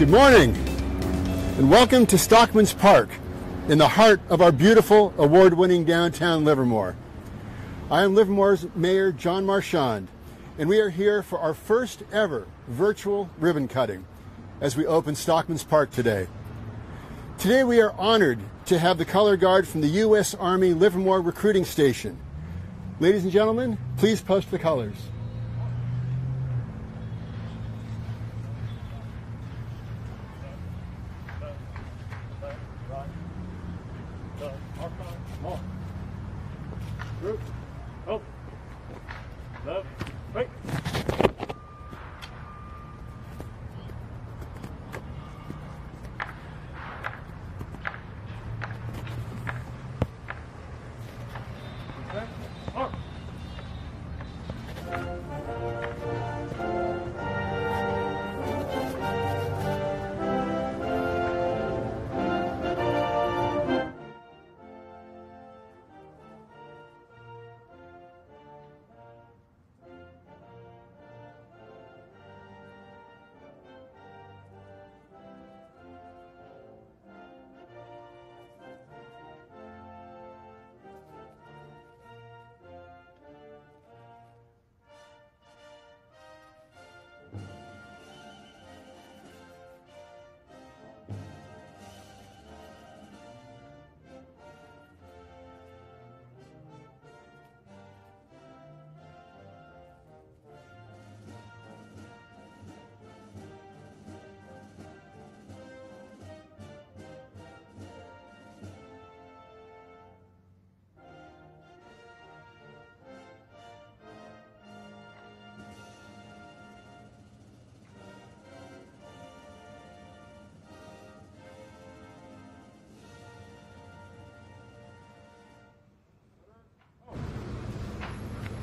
Good morning, and welcome to Stockman's Park, in the heart of our beautiful, award-winning downtown Livermore. I am Livermore's Mayor, John Marchand, and we are here for our first ever virtual ribbon cutting as we open Stockman's Park today. Today we are honored to have the color guard from the U.S. Army Livermore Recruiting Station. Ladies and gentlemen, please post the colors. Group. Oh. Left. Right. Okay. Arm.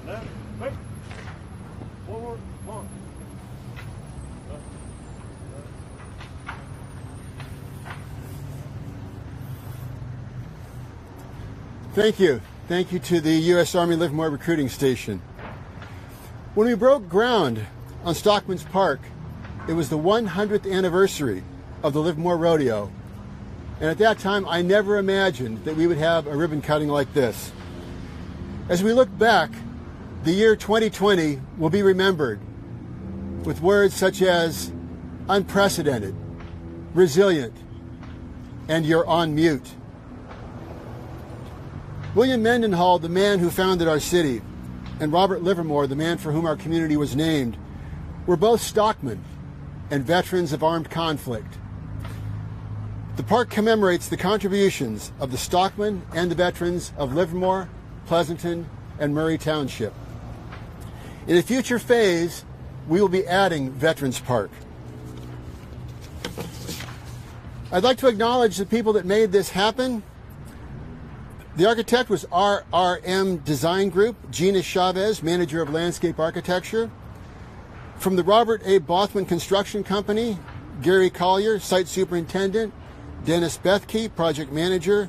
Left, right, forward, on. Thank you. Thank you to the U.S. Army Livermore Recruiting Station. When we broke ground on Stockman's Park, it was the 100th anniversary of the Livermore Rodeo. And at that time, I never imagined that we would have a ribbon cutting like this. As we look back, the year 2020 will be remembered with words such as unprecedented, resilient, and you're on mute. William Mendenhall, the man who founded our city, and Robert Livermore, the man for whom our community was named, were both stockmen and veterans of armed conflict. The park commemorates the contributions of the stockmen and the veterans of Livermore, Pleasanton, and Murray Township. In a future phase, we will be adding Veterans Park. I'd like to acknowledge the people that made this happen. The architect was RRM Design Group, Gina Chavez, Manager of Landscape Architecture. From the Robert A. Bothman Construction Company, Gary Collier, Site Superintendent, Dennis Bethke, Project Manager,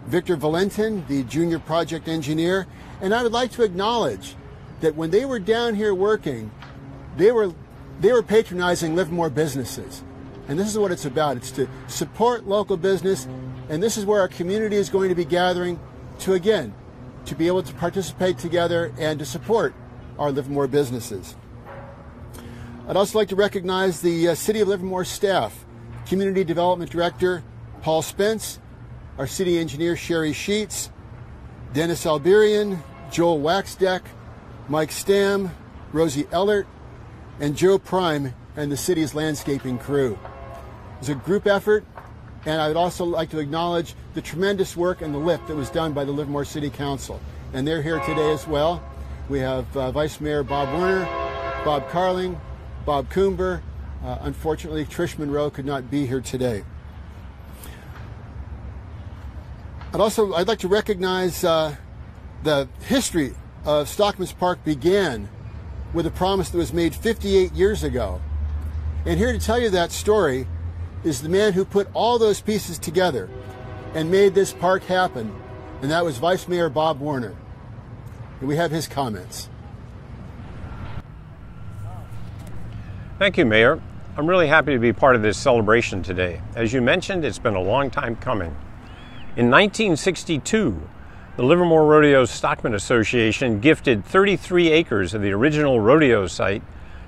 Victor Valentin, the Junior Project Engineer. And I would like to acknowledge that when they were down here working, they were patronizing Livermore businesses. And this is what it's about. It's to support local business, and this is where our community is going to be gathering to, again, to be able to participate together and to support our Livermore businesses. I'd also like to recognize the City of Livermore staff, Community Development Director Paul Spence, our City Engineer Sherry Sheets, Dennis Alberian, Joel Waxdeck, Mike Stam, Rosie Ellert, and Joe Prime and the city's landscaping crew. It was a group effort, and I would also like to acknowledge the tremendous work and the lift that was done by the Livermore City Council. And they're here today as well. We have Vice Mayor Bob Werner, Bob Carling, Bob Coomber. Unfortunately, Trish Monroe could not be here today. I'd like to recognize the history of Stockman's Park began with a promise that was made 58 years ago. And here to tell you that story is the man who put all those pieces together and made this park happen, and that was Vice Mayor Bob Werner. And we have his comments. Thank you, Mayor. I'm really happy to be part of this celebration today. As you mentioned, it's been a long time coming. In 1962, the Livermore Rodeo Stockmen Association gifted 33 acres of the original rodeo site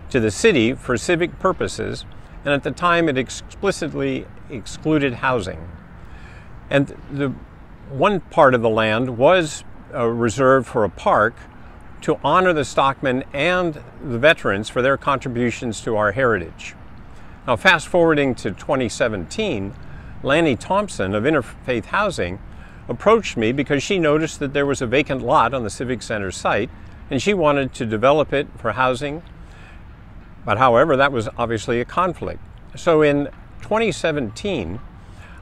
to the city for civic purposes, and at the time it explicitly excluded housing. And the one part of the land was reserved for a park to honor the stockmen and the veterans for their contributions to our heritage. Now, fast forwarding to 2017, Lanny Thompson of Interfaith Housing approached me because she noticed that there was a vacant lot on the Civic Center site and she wanted to develop it for housing. But however, that was obviously a conflict. So in 2017,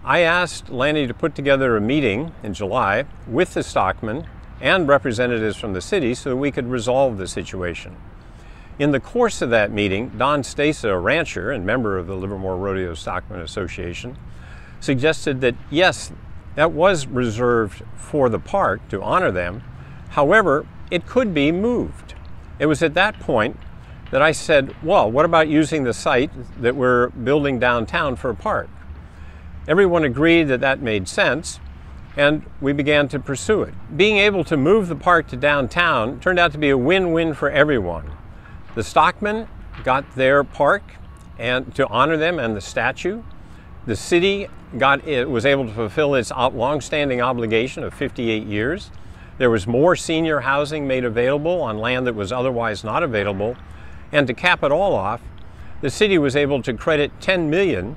I asked Lanny to put together a meeting in July with the stockmen and representatives from the city so that we could resolve the situation. In the course of that meeting, Don Stasa, a rancher and member of the Livermore Rodeo Stockmen Association, suggested that yes, that was reserved for the park to honor them. However, it could be moved. It was at that point that I said, well, what about using the site that we're building downtown for a park? Everyone agreed that that made sense, and we began to pursue it. Being able to move the park to downtown turned out to be a win-win for everyone. The stockmen got their park and to honor them and the statue. The city was able to fulfill its long-standing obligation of 58 years. There was more senior housing made available on land that was otherwise not available. And to cap it all off, the city was able to credit $10 million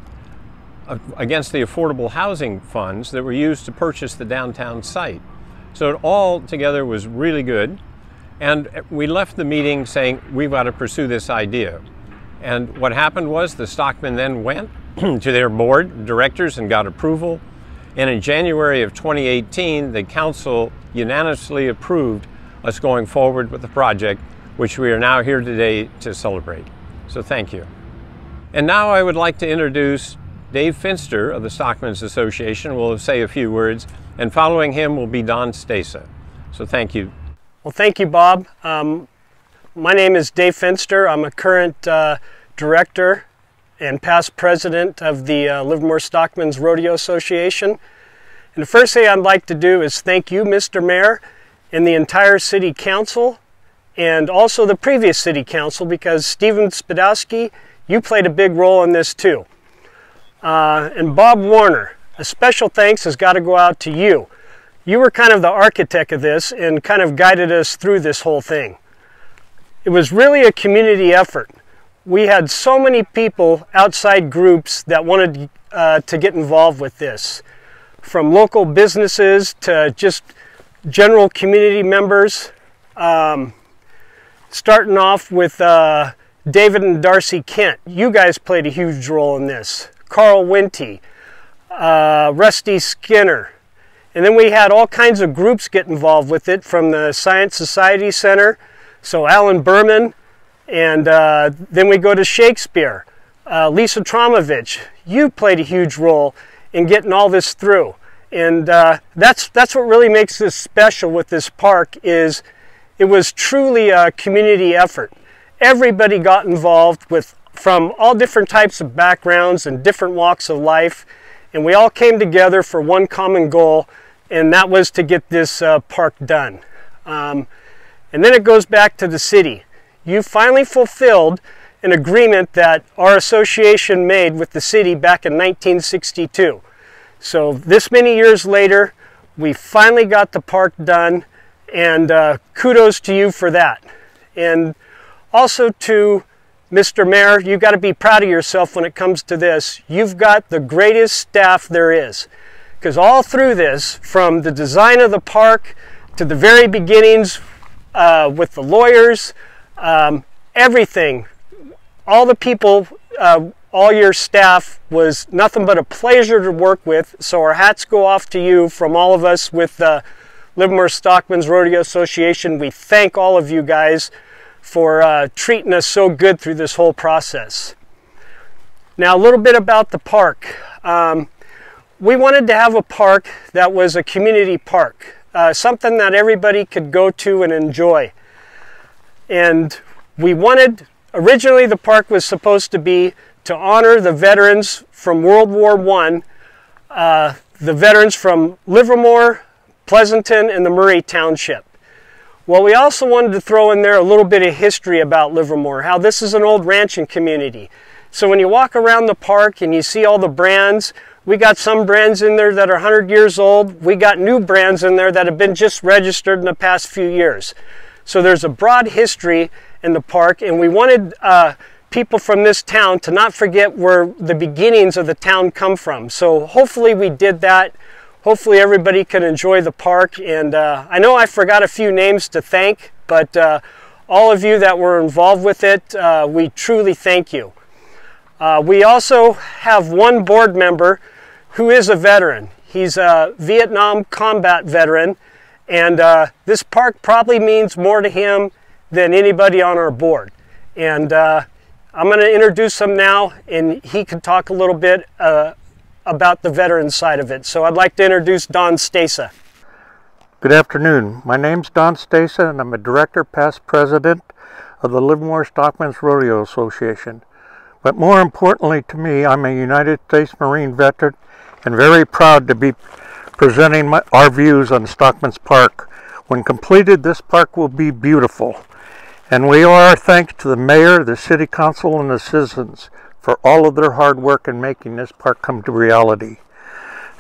against the affordable housing funds that were used to purchase the downtown site. So it all together was really good. And we left the meeting saying, we've got to pursue this idea. And what happened was the stockmen then went to their board of directors and got approval. And in January of 2018, the council unanimously approved us going forward with the project, which we are now here today to celebrate. So thank you. And now I would like to introduce Dave Finster of the Stockmen's Association will say a few words, and following him will be Don Stasa. So thank you. Well, thank you, Bob. My name is Dave Finster. I'm a current director and past president of the Livermore Stockmen's Rodeo Association. And the first thing I'd like to do is thank you, Mr. Mayor, and the entire City Council, and also the previous City Council, because Stephen Spadowski, you played a big role in this too. And Bob Warner, a special thanks has got to go out to you. You were kind of the architect of this and kind of guided us through this whole thing. It was really a community effort. We had so many people, outside groups, that wanted to get involved with this. From local businesses to just general community members. Starting off with David and Darcy Kent. You guys played a huge role in this. Carl Winty, Rusty Skinner. And then we had all kinds of groups get involved with it, from the Science Society Center, so Alan Berman, and then we go to Shakespeare. Lisa Tromovich, you played a huge role in getting all this through. And that's what really makes this special with this park, is it was truly a community effort. Everybody got involved from all different types of backgrounds and different walks of life, and we all came together for one common goal, and that was to get this park done. And then it goes back to the city. You finally fulfilled an agreement that our association made with the city back in 1962. So this many years later, we finally got the park done, and kudos to you for that. And also to Mr. Mayor, you've got to be proud of yourself when it comes to this. You've got the greatest staff there is. Because all through this, from the design of the park to the very beginnings with the lawyers, everything, all the people, all your staff was nothing but a pleasure to work with. So our hats go off to you from all of us with the Livermore Stockmen's Rodeo Association. We thank all of you guys for treating us so good through this whole process. Now, a little bit about the park. We wanted to have a park that was a community park, something that everybody could go to and enjoy. And we wanted, originally the park was supposed to be to honor the veterans from World War I, the veterans from Livermore, Pleasanton, and the Murray Township. Well, we also wanted to throw in there a little bit of history about Livermore, how this is an old ranching community. So when you walk around the park and you see all the brands, we got some brands in there that are 100 years old. We got new brands in there that have been just registered in the past few years. So there's a broad history in the park, and we wanted people from this town to not forget where the beginnings of the town come from. So hopefully we did that. Hopefully everybody can enjoy the park. And I know I forgot a few names to thank, but all of you that were involved with it, we truly thank you. We also have one board member who is a veteran. He's a Vietnam combat veteran, and this park probably means more to him than anybody on our board. And I'm going to introduce him now, and he can talk a little bit about the veteran side of it. So I'd like to introduce Don Stasa. Good afternoon. My name's Don Stasa, and I'm a director, past president of the Livermore Stockmen's Rodeo Association. But more importantly to me, I'm a United States Marine veteran and very proud to be presenting our views on Stockmen's Park. When completed, this park will be beautiful. And we owe our thanks to the mayor, the city council, and the citizens for all of their hard work in making this park come to reality.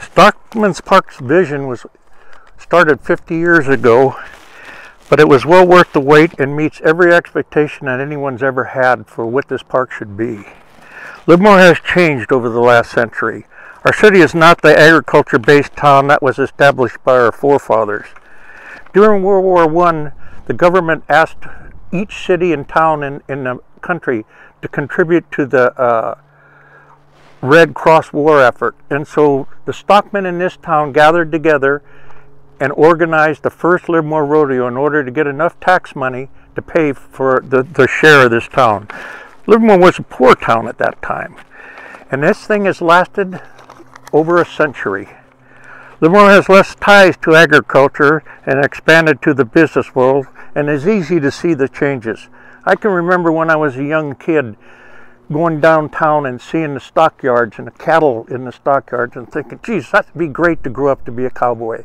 Stockmen's Park's vision was started 50 years ago, but it was well worth the wait and meets every expectation that anyone's ever had for what this park should be. Livermore has changed over the last century. Our city is not the agriculture-based town that was established by our forefathers. During World War I, the government asked each city and town in the country to contribute to the Red Cross war effort. And so the stockmen in this town gathered together and organized the first Livermore Rodeo in order to get enough tax money to pay for the share of this town. Livermore was a poor town at that time. And this thing has lasted over a century. Livermore has less ties to agriculture and expanded to the business world, and it's easy to see the changes. I can remember when I was a young kid going downtown and seeing the stockyards and the cattle in the stockyards and thinking, geez, that'd be great to grow up to be a cowboy.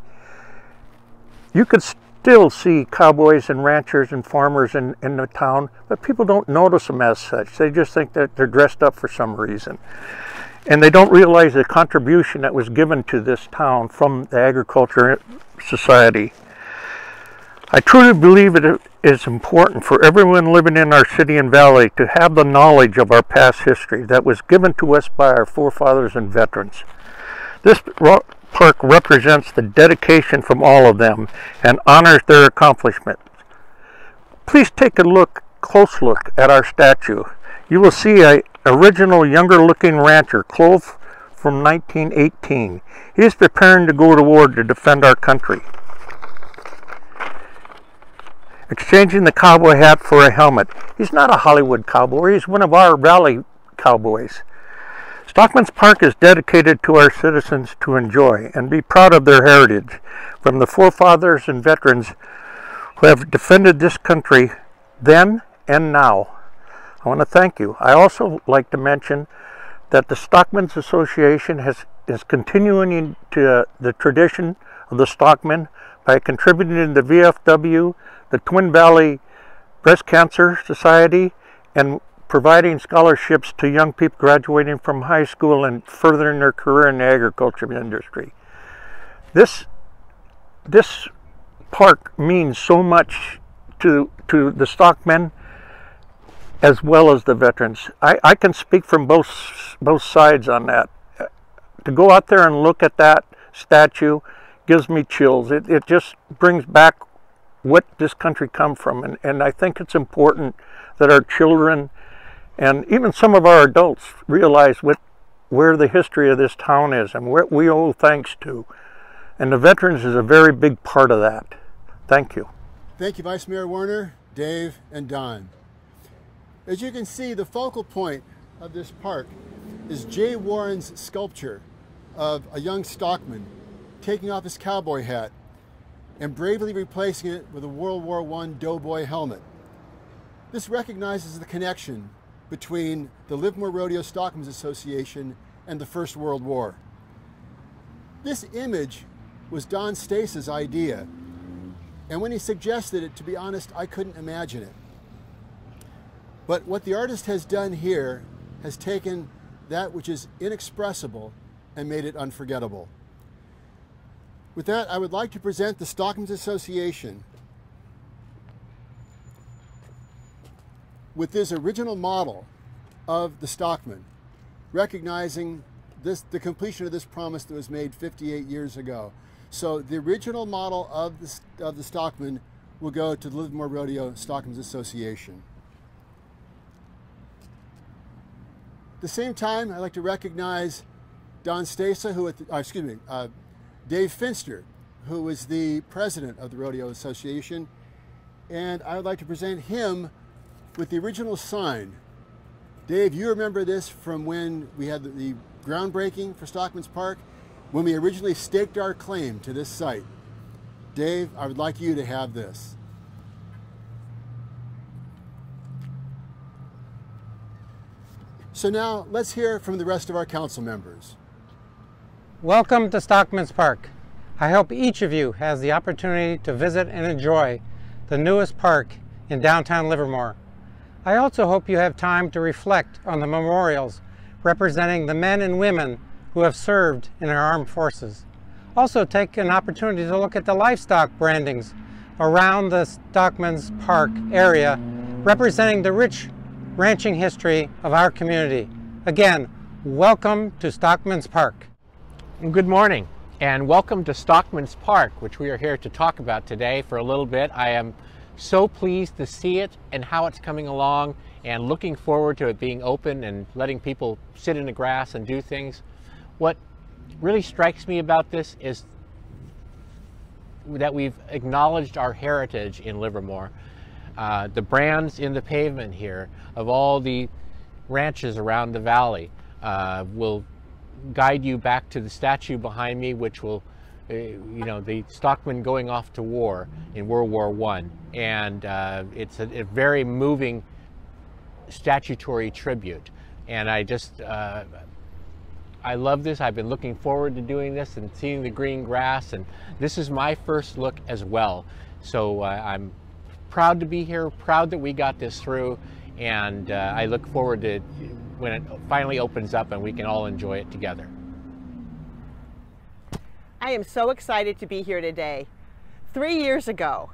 You could still see cowboys and ranchers and farmers in the town, but people don't notice them as such. They just think that they're dressed up for some reason. And they don't realize the contribution that was given to this town from the agriculture society. I truly believe it is important for everyone living in our city and valley to have the knowledge of our past history that was given to us by our forefathers and veterans. This park represents the dedication from all of them and honors their accomplishments. Please take a close look at our statue. You will see an original younger looking rancher, clothed from 1918. He is preparing to go to war to defend our country, exchanging the cowboy hat for a helmet. He's not a Hollywood cowboy, he's one of our valley cowboys. Stockmen's Park is dedicated to our citizens to enjoy and be proud of their heritage from the forefathers and veterans who have defended this country then and now. I want to thank you. I also like to mention that the Stockmen's Association is continuing to the tradition of the Stockmen by contributing to the VFW, the Twin Valley Breast Cancer Society, and providing scholarships to young people graduating from high school and furthering their career in the agriculture industry. This park means so much to the stockmen as well as the veterans. I can speak from both sides on that. To go out there and look at that statue gives me chills. It just brings back what this country come from, and I think it's important that our children and even some of our adults realize where the history of this town is and what we owe thanks to. And the veterans is a very big part of that. Thank you. Thank you, Vice Mayor Warner, Dave, and Don. As you can see, the focal point of this park is Jay Warren's sculpture of a young stockman taking off his cowboy hat and bravely replacing it with a World War I doughboy helmet. This recognizes the connection between the Livermore Rodeo Stockmen's Association and the First World War. This image was Don Stace's idea, and when he suggested it, to be honest, I couldn't imagine it. But what the artist has done here has taken that which is inexpressible and made it unforgettable. With that, I would like to present the Stockmen's Association with this original model of the Stockman, recognizing the completion of this promise that was made 58 years ago. So the original model of the Stockman will go to the Livermore Rodeo Stockmen's Association. At the same time, I'd like to recognize Don Stace, Dave Finster, who is the president of the Rodeo Association, and I would like to present him with the original sign. Dave, you remember this from when we had the groundbreaking for Stockman's Park, when we originally staked our claim to this site. Dave, I would like you to have this. So now let's hear from the rest of our council members. Welcome to Stockman's Park. I hope each of you has the opportunity to visit and enjoy the newest park in downtown Livermore. I also hope you have time to reflect on the memorials representing the men and women who have served in our armed forces. Also take an opportunity to look at the livestock brandings around the Stockman's Park area, representing the rich ranching history of our community. Again, welcome to Stockman's Park. Good morning and welcome to Stockman's Park, which we are here to talk about today for a little bit. I am so pleased to see it and how it's coming along, and looking forward to it being open and letting people sit in the grass and do things. What really strikes me about this is that we've acknowledged our heritage in Livermore. The brands in the pavement here of all the ranches around the valley will guide you back to the statue behind me, which will the Stockmen going off to war in World War I. And it's a very moving statutory tribute. And I love this. I've been looking forward to doing this and seeing the green grass. And this is my first look as well. So I'm proud to be here, proud that we got this through. And I look forward to when it finally opens up and we can all enjoy it together. I am so excited to be here today. 3 years ago,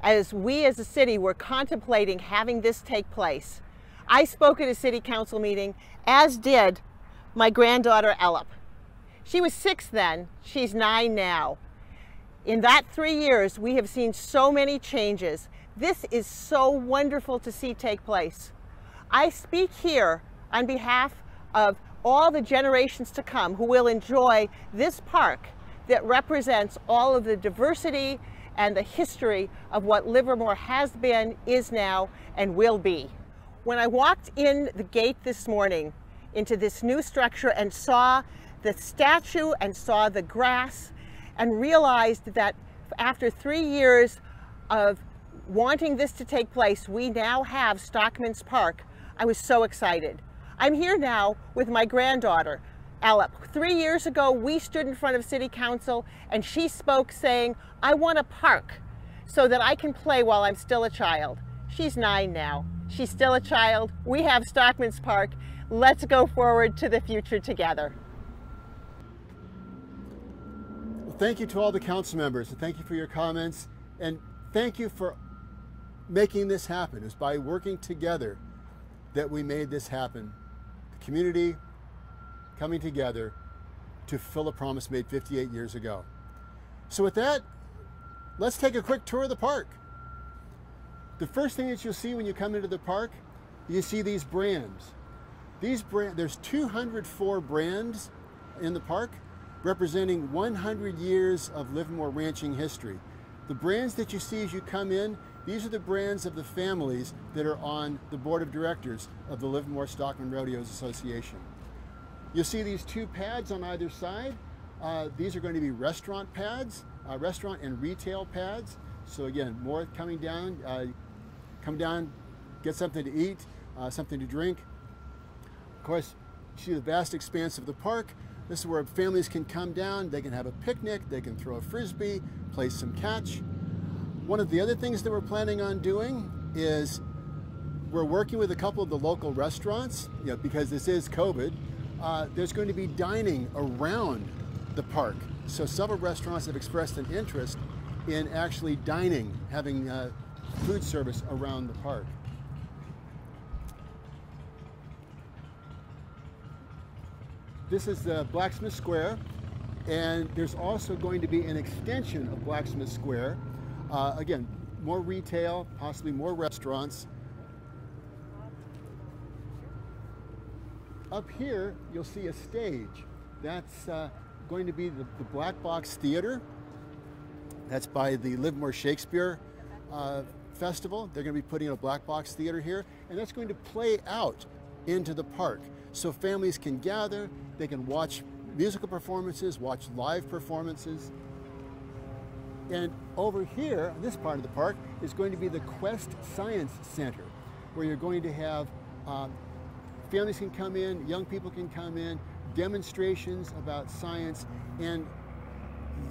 as we as a city were contemplating having this take place, I spoke at a city council meeting, as did my granddaughter Ella. She was 6 then, she's 9 now. In that 3 years, we have seen so many changes. This is so wonderful to see take place. I speak here on behalf of all the generations to come who will enjoy this park that represents all of the diversity and the history of what Livermore has been, is now, and will be. When I walked in the gate this morning into this new structure and saw the statue and saw the grass and realized that after 3 years of wanting this to take place, we now have Stockman's Park, I was so excited. I'm here now with my granddaughter, Ella. 3 years ago, we stood in front of City Council and she spoke saying, I want a park so that I can play while I'm still a child. She's 9 now. She's still a child. We have Stockman's Park. Let's go forward to the future together. Well, thank you to all the council members, and thank you for your comments, and thank you for making this happen. It was by working together that we made this happen. The community coming together to fulfill a promise made 58 years ago. So with that, let's take a quick tour of the park. The first thing that you'll see when you come into the park, you see these brands. There's 204 brands in the park representing 100 years of Livermore ranching history. The brands that you see as you come in, these are the brands of the families that are on the board of directors of the Livermore Stockman Rodeos Association. You'll see these 2 pads on either side. These are going to be restaurant pads, restaurant and retail pads. So again, more coming down, come down, get something to eat, something to drink, Of course, you see the vast expanse of the park. This is where families can come down, they can have a picnic, they can throw a frisbee, play some catch. One of the other things that we're planning on doing is we're working with a couple of the local restaurants, because this is COVID. There's going to be dining around the park. So several restaurants have expressed an interest in actually dining, having food service around the park. This is the Blacksmith Square, and there's also going to be an extension of Blacksmith Square. Again, more retail, possibly more restaurants. Up here, you'll see a stage. That's going to be the Black Box Theater. That's by the Livermore Shakespeare Festival. They're going to be putting in a Black Box Theater here, and that's going to play out into the park. So families can gather, they can watch musical performances, watch live performances. And over here, this part of the park, is going to be the Quest Science Center, where you're going to have families can come in, young people can come in, demonstrations about science, and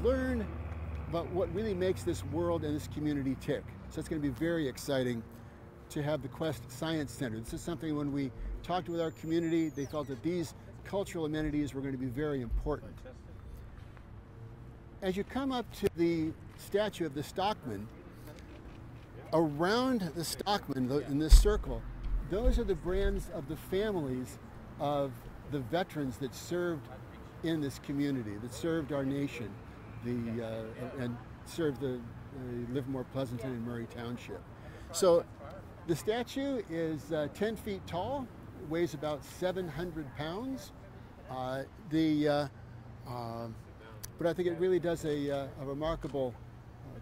learn about what really makes this world and this community tick. So it's going to be very exciting to have the Quest Science Center. This is something when we talked with our community, they felt that these cultural amenities were going to be very important. As you come up to the statue of the Stockmen, around the Stockmen in this circle, those are the brands of the families of the veterans that served in this community, that served our nation, and served the Livermore, Pleasanton, and Murray Township. So the statue is 10 feet tall, weighs about 700 pounds. But I think it really does a remarkable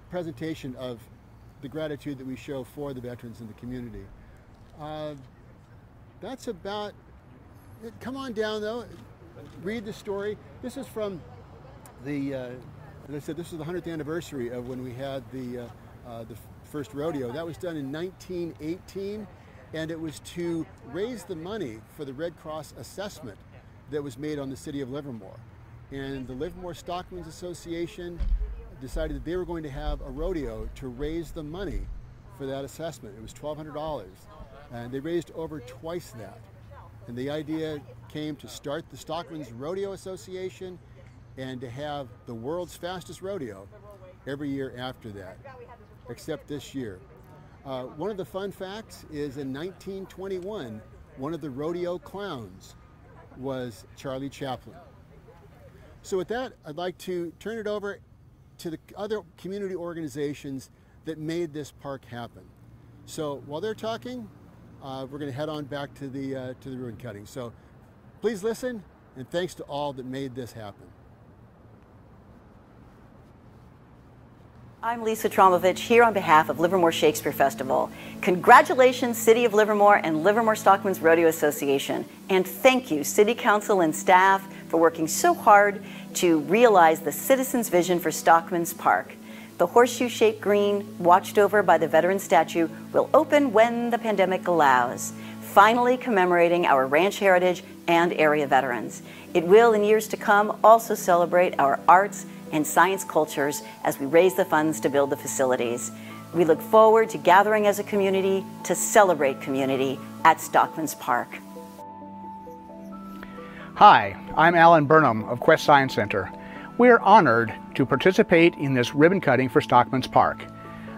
presentation of the gratitude that we show for the veterans in the community. That's about it. Come on down though, read the story. This is from the, as I said, this is the 100th anniversary of when we had the first rodeo. That was done in 1918, and it was to raise the money for the Red Cross assessment that was made on the city of Livermore. And the Livermore Stockmen's Association decided that they were going to have a rodeo to raise the money for that assessment. It was $1,200, and they raised over twice that. And the idea came to start the Stockmen's Rodeo Association and to have the world's fastest rodeo every year after that, except this year. One of the fun facts is in 1921, one of the rodeo clowns was Charlie Chaplin. So with that, I'd like to turn it over to the other community organizations that made this park happen. So while they're talking, we're going to head on back to the ribbon cutting. So please listen, and thanks to all that made this happen. I'm Lisa Tromovich here on behalf of Livermore Shakespeare Festival. Congratulations, City of Livermore and Livermore Stockmen's Rodeo Association. And thank you, City Council and staff, for working so hard to realize the citizens' vision for Stockmen's Park. The horseshoe-shaped green, watched over by the veteran statue, will open when the pandemic allows, finally commemorating our ranch heritage and area veterans. It will, in years to come, also celebrate our arts and science cultures as we raise the funds to build the facilities. We look forward to gathering as a community to celebrate community at Stockmen's Park. Hi, I'm Alan Burnham of Quest Science Center. We are honored to participate in this ribbon cutting for Stockmen's Park.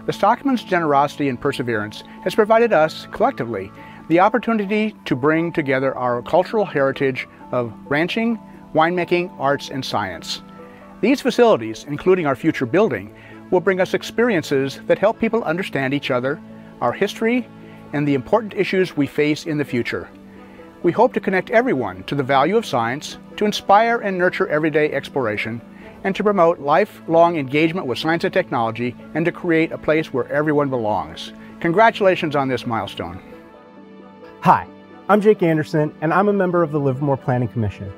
The Stockmen's generosity and perseverance has provided us, collectively, the opportunity to bring together our cultural heritage of ranching, winemaking, arts, and science. These facilities, including our future building, will bring us experiences that help people understand each other, our history, and the important issues we face in the future. We hope to connect everyone to the value of science, to inspire and nurture everyday exploration, and to promote lifelong engagement with science and technology, and to create a place where everyone belongs. Congratulations on this milestone. Hi, I'm Jake Anderson, and I'm a member of the Livermore Planning Commission.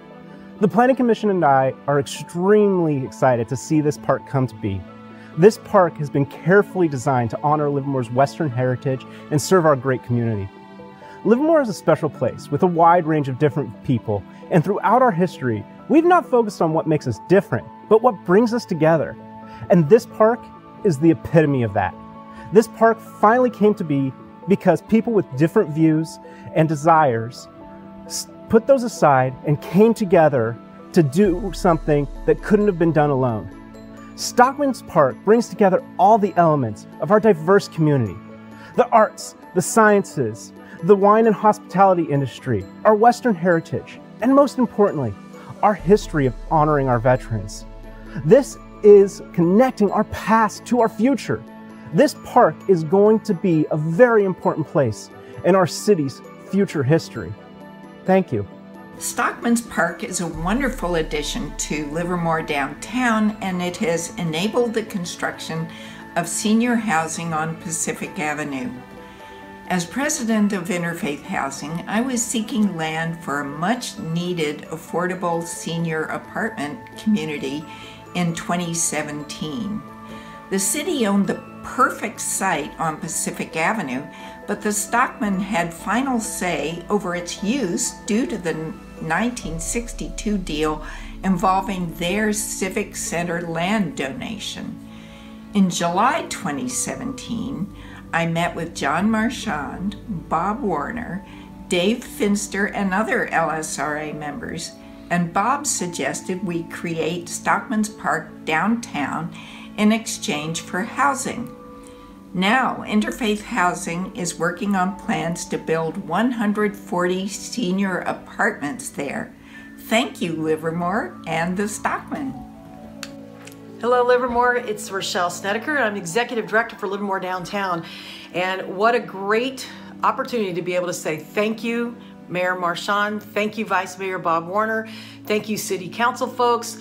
The Planning Commission and I are extremely excited to see this park come to be. This park has been carefully designed to honor Livermore's Western heritage and serve our great community. Livermore is a special place with a wide range of different people, and throughout our history, we've not focused on what makes us different, but what brings us together. And this park is the epitome of that. This park finally came to be because people with different views and desires put those aside and came together to do something that couldn't have been done alone. Stockmen's Park brings together all the elements of our diverse community: the arts, the sciences, the wine and hospitality industry, our Western heritage, and most importantly, our history of honoring our veterans. This is connecting our past to our future. This park is going to be a very important place in our city's future history. Thank you. Stockmen's Park is a wonderful addition to Livermore downtown, and it has enabled the construction of senior housing on Pacific Avenue. As president of Interfaith Housing, I was seeking land for a much-needed affordable senior apartment community in 2017. The city owned the perfect site on Pacific Avenue, but the Stockmen had final say over its use due to the 1962 deal involving their civic center land donation. In July 2017, I met with John Marchand, Bob Warner, Dave Finster, and other LSRA members, and Bob suggested we create Stockmen's Park downtown in exchange for housing. Now, Interfaith Housing is working on plans to build 140 senior apartments there. Thank you, Livermore and the Stockmen. Hello, Livermore. It's RACHAEL SNEDECOR. I'm Executive Director for Livermore Downtown. And what a great opportunity to be able to say thank you, Mayor Marchand. Thank you, Vice Mayor Bob Warner. Thank you, City Council folks.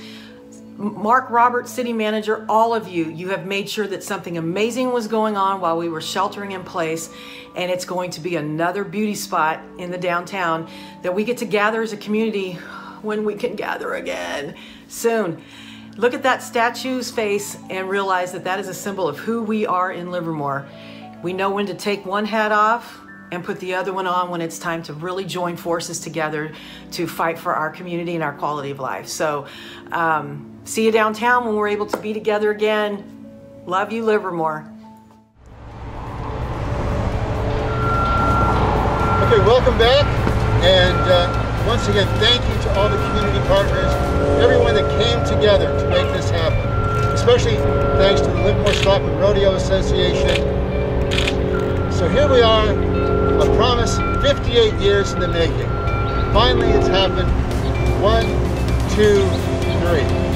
Mark Roberts, City Manager, all of you, you have made sure that something amazing was going on while we were sheltering in place, and it's going to be another beauty spot in the downtown that we get to gather as a community when we can gather again soon. Look at that statue's face and realize that that is a symbol of who we are in Livermore. We know when to take one hat off and put the other one on when it's time to really join forces together to fight for our community and our quality of life. So see you downtown when we're able to be together again. Love you, Livermore. Okay, welcome back. And once again, thank you to all the community partners, everyone that came together to make this happen. Especially thanks to the Livermore Stockmen Rodeo Association. So here we are, a promise 58 years in the making. Finally, it's happened. 1, 2, 3.